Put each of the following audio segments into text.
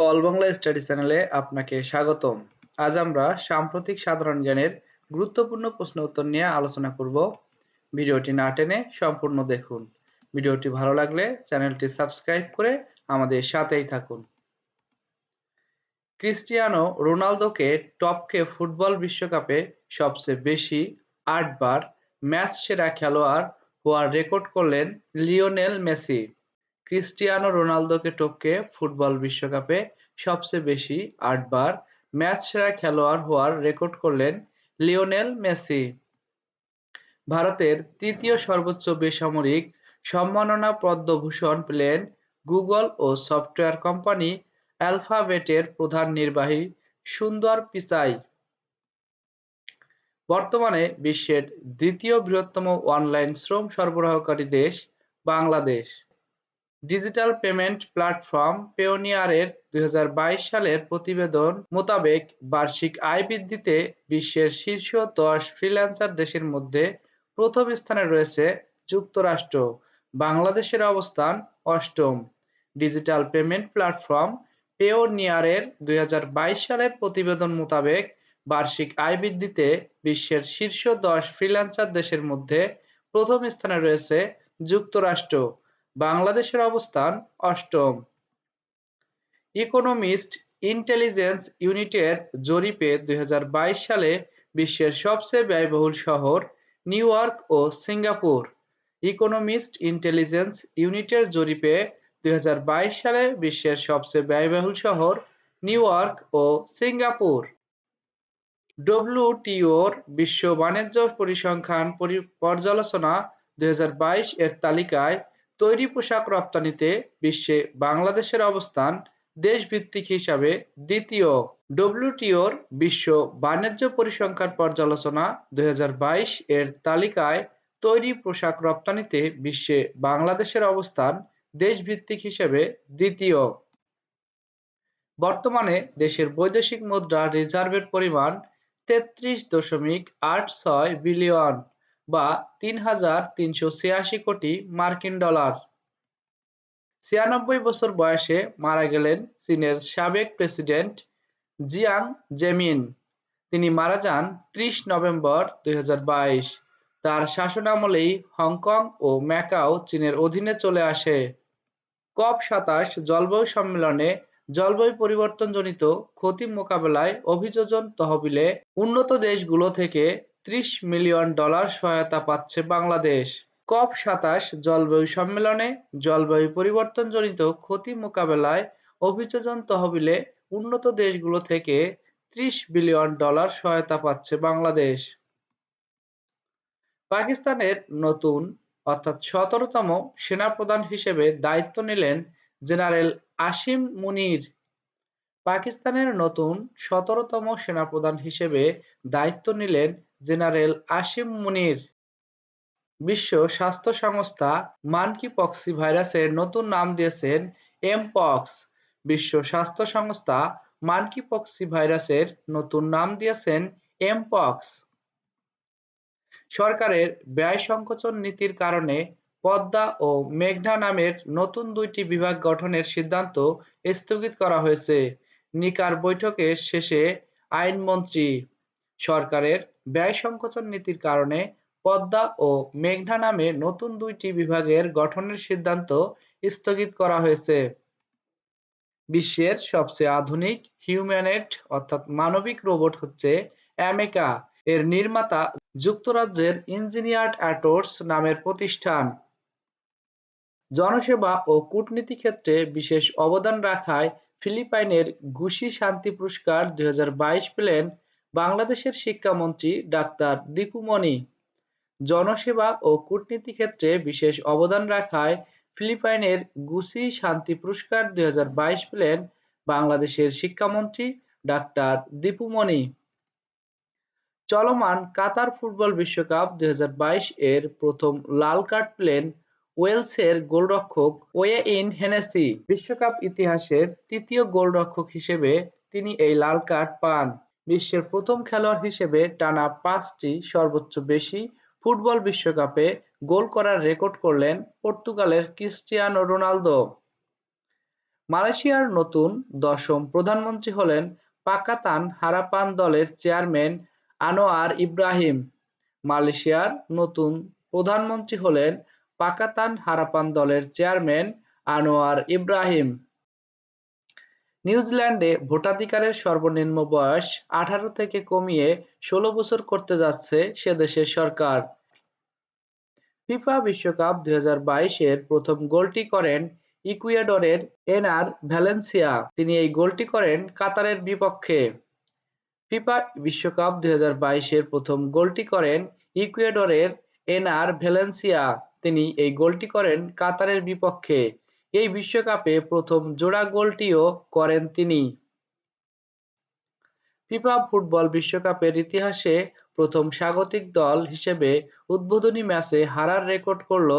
All Bangla study চ্যানেলে আপনাকে স্বাগতম। আজ আমরা সাম্প্রতিক সাধারণ জ্ঞানের গুরুত্বপূর্ণ প্রশ্ন উত্তর নিয়ে আলোচনা করব। ভিডিওটি না টেনে সম্পূর্ণ দেখুন। ভিডিওটি ভালো লাগলে চ্যানেলটি সাবস্ক্রাইব করে আমাদের সাথেই থাকুন। ক্রিস্টিয়ানো রোনালদোকে টপকে ফুটবল বিশ্বকাপে সবচেয়ে বেশি ৮ বার ম্যাচ সেরা খেলোয়াড় হওয়ার রেকর্ড করলেন লিওনেল মেসি। ক্রিস্টিয়ানো রোনালদোকে টপকে ফুটবল বিশ্বকাপে সবচেয়ে বেশি ৮ বার ম্যাচ সেরা খেলোয়াড় হওয়ার রেকর্ড করলেন লিওনেল মেসি। ভারতের তৃতীয় সর্বোচ্চ বেসামরিক সম্মাননা পদ্মভূষণ পেলেন গুগল ও সফটওয়্যার কোম্পানি অ্যালফাবেটের প্রধান নির্বাহী সুন্দর পিচাই। বর্তমানে বিশ্বের দ্বিতীয় বৃহত্তম অনলাইন শ্রম সরবরাহকারী দেশ বাংলাদেশ। ডিজিটাল পেমেন্ট প্ল্যাটফর্ম পেওনিয়ারের ২০২২ সালের প্রতিবেদন মোতাবেক বার্ষিক আয় বৃদ্ধিতে বিশ্বের শীর্ষ ১০ ফ্রিল্যান্সার দেশের মধ্যে প্রথম স্থানে রয়েছে যুক্তরাষ্ট্র, বাংলাদেশের অবস্থান অষ্টম। ডিজিটাল পেমেন্ট প্ল্যাটফর্ম পেওনিয়ারের ২০২২ সালের প্রতিবেদন মোতাবেক বার্ষিক আয় বৃদ্ধিতে বিশ্বের শীর্ষ ১০ ফ্রিল্যান্সার দেশের মধ্যে প্রথম স্থানে রয়েছে যুক্তরাষ্ট্র, বাংলাদেশের অবস্থান অষ্টম। ইকোনমিস্ট ইন্টেলিজেন্স ইউনিটের জরিপে ২০২২ সালে বিশ্বের সবচেয়ে ব্যয়বহুল শহর নিউ ইয়র্ক ও সিঙ্গাপুর। ইকোনমিস্ট ইন্টেলিজেন্স ইউনিটের জরিপে ২০২২ সালে বিশ্বের সবচেয়ে ব্যয়বহুল শহর নিউ ইয়র্ক ও সিঙ্গাপুর। ডব্লিউটিওর বিশ্ব বাণিজ্য পরিসংখ্যান পর্যালোচনা ২০২২ এর তালিকায় তৈরি পোশাক রপ্তানিতে বিশ্বে বাংলাদেশের অবস্থান দেশভিত্তিক হিসাবে দ্বিতীয়। ডব্লিউটিওর বিশ্ব বাণিজ্য পরিসংখ্যান পর্যালোচনা ২০২২ এর তালিকায় তৈরি পোশাক রপ্তানিতে বিশ্বে বাংলাদেশের অবস্থান দেশভিত্তিক হিসেবে দ্বিতীয়। বর্তমানে দেশের বৈদেশিক মুদ্রা রিজার্ভের পরিমাণ ৩৩.৮৬ বিলিয়ন বা ৩,৩৮৬ কোটি মার্কিন ডলার। ৯৬ বছর বয়সে মারা গেলেন চীনের সাবেক প্রেসিডেন্ট জিয়াং জেমিন। তিনি মারা যান ৩০ নভেম্বর ২০২২। তার শাসনামলেই হংকং ও ম্যাকাও চীনের অধীনে চলে আসে। COP27 জলবায়ু সম্মেলনে জলবায়ু পরিবর্তনজনিত ক্ষতি মোকাবেলায় অভিযোজন তহবিলে উন্নত দেশগুলো থেকে $৩০ মিলিয়ন সহায়তা পাচ্ছে বাংলাদেশ। COP27 জলবায়ু সম্মেলনে জলবায়ু পরিবর্তনজনিত ক্ষতি মোকাবেলায় অভিযোজন তহবিলে উন্নত দেশগুলো থেকে $৩০ বিলিয়ন সহায়তা পাচ্ছে বাংলাদেশ। পাকিস্তানের নতুন অর্থাৎ ১৭তম সেনাপ্রধান হিসেবে দায়িত্ব নিলেন জেনারেল আসিম মুনির। পাকিস্তানের নতুন ১৭তম সেনাপ্রধান হিসেবে দায়িত্ব নিলেন জেনারেল আসিম মুনির। বিশ্ব স্বাস্থ্য সংস্থা মানকিপক্সি ভাইরাসের নতুন নাম দিয়েছেন এমপক্স। বিশ্ব স্বাস্থ্য সংস্থা মানকিপক্সি ভাইরাসের নতুন নাম দিয়েছেন এমপক্স। সরকারের ব্যয় সংকোচন নীতির কারণে পদ্মা ও মেঘনা নামের নতুন ২টি বিভাগ গঠনের সিদ্ধান্ত স্থগিত করা হয়েছে। নিকার বৈঠকের শেষে আইনমন্ত্রী। সরকারের ব্যয় সংকোচন নীতির কারণে পদ্মা ও মেঘনা নামে নতুন ২টি বিভাগের গঠনের সিদ্ধান্ত স্থগিত করা হয়েছে। বিশ্বের সবচেয়ে আধুনিক হিউম্যানয়েড অর্থাৎ মানবিক রোবট হচ্ছে অ্যামেকা। এর নির্মাতা যুক্তরাজ্যের ইঞ্জিনিয়ার্ড অ্যাটোর্স নামের প্রতিষ্ঠান। জনসেবা ও কূটনীতি ক্ষেত্রে বিশেষ অবদান রাখায় ফিলিপাইনের গুসি শান্তি পুরস্কার ২০২২ পেলেন বাংলাদেশের শিক্ষামন্ত্রী ডাক্তার দীপু মনি। জনসেবা ও কূটনীতি ক্ষেত্রে বিশেষ অবদান রাখায় ফিলিপাইনের গুসি শান্তি পুরস্কার ২০২২ পেলেন বাংলাদেশের শিক্ষামন্ত্রী ডাক্তার দীপু মনি। চলমান কাতার ফুটবল বিশ্বকাপ ২০২২ এর প্রথম লাল কার্ড পেলেন ওয়েলসের গোলরক্ষক ওয়েইন হেনেসি। বিশ্বকাপ ইতিহাসের তৃতীয় গোলরক্ষক হিসেবে তিনি এই লাল কার্ড পান। বিশ্বের প্রথম খেলোয়াড় হিসেবে টানা ৫টি সর্বোচ্চ বেশি ফুটবল বিশ্বকাপে গোল করার রেকর্ড করলেন পর্তুগালের ক্রিস্টিয়ানো রোনালদো। মালয়েশিয়ার নতুন ১০ম প্রধানমন্ত্রী হলেন পাকাতান হারাপান দলের চেয়ারম্যান আনোয়ার ইব্রাহিম। মালয়েশিয়ার নতুন প্রধানমন্ত্রী হলেন পাকাতান হারাপান দলের চেয়ারম্যান আনোয়ার ইব্রাহিম। নিউজিল্যান্ডে ভোটাধিকারের সর্বনিম্ন বয়স ১৮ থেকে কমিয়ে ১৬ বছর করতে যাচ্ছে সে দেশের সরকার। ফিফা বিশ্বকাপ ২০২২-এর প্রথম গোলটি করেন ইকুয়েডরের এনার ভ্যালেন্সিয়া। তিনি এই গোলটি করেন কাতারের বিপক্ষে। ফিফা বিশ্বকাপ ২০২২-এর প্রথম গোলটি করেন ইকুয়েডরের এনার ভ্যালেন্সিয়া। তিনি এই গোলটি করেন কাতারের বিপক্ষে। এই বিশ্বকাপে প্রথম জোড়া গোলটিও করেন তিনি। ফিফা ফুটবল বিশ্বকাপের ইতিহাসে প্রথম স্বাগতিক দল হিসেবে উদ্বোধনী ম্যাচে হারার রেকর্ড করল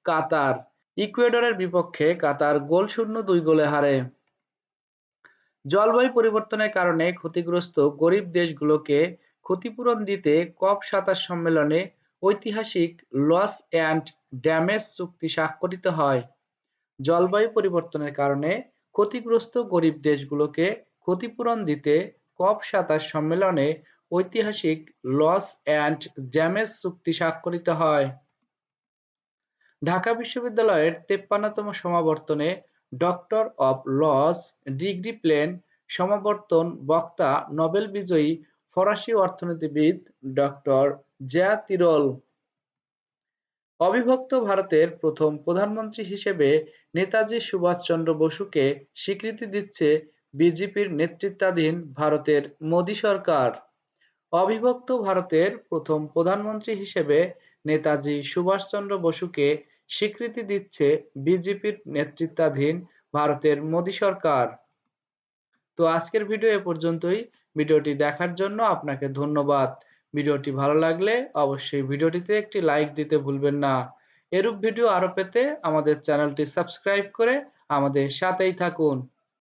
কাতার। ইকুয়েডরের বিপক্ষে কাতার গোলশূন্য ২ গোলে হারে। জলবায়ু পরিবর্তনের কারণে ক্ষতিগ্রস্ত গরিব দেশগুলোকে ক্ষতিপূরণ দিতে কপ-২৭ সম্মেলনে ঐতিহাসিক লস অ্যান্ড ড্যামেজ চুক্তি স্বাক্ষরিত হয়। জলবায়ু পরিবর্তনের কারণে ক্ষতিগ্রস্ত গরিব দেশগুলোকে ক্ষতিপূরণ দিতে কপ-২৭ সম্মেলনে ঐতিহাসিক লস অ্যান্ড ড্যামেজ চুক্তি স্বাক্ষরিত হয়। ঢাকা বিশ্ববিদ্যালয়ের ৫৩তম সমাবর্তনে ডক্টর অব লজ ডিগ্রি প্লেন সমাবর্তন বক্তা নোবেল বিজয়ী ফরাসি অর্থনীতিবিদ ডক্টর জ্যা তিরল। অবিভক্ত ভারতের প্রথম প্রধানমন্ত্রী হিসেবে নেতাজি সুভাষচন্দ্র বসুকে স্বীকৃতি দিচ্ছে বিজেপির নেতৃত্বাধীন ভারতের মোদী সরকার। অবিভক্ত ভারতের প্রথম প্রধানমন্ত্রী হিসেবে নেতাজি সুভাষচন্দ্র বসুকে স্বীকৃতি দিচ্ছে বিজেপির নেতৃত্বাধীন ভারতের মোদী সরকার। তো আজকের ভিডিও এ পর্যন্তই। ভিডিওটি দেখার জন্য আপনাকে ধন্যবাদ। ভিডিওটি ভালো লাগলে অবশ্যই ভিডিওটিতে একটি লাইক দিতে ভুলবেন না। এরূপ ভিডিও আরও পেতে আমাদের চ্যানেলটি সাবস্ক্রাইব করে আমাদের সাথেই থাকুন।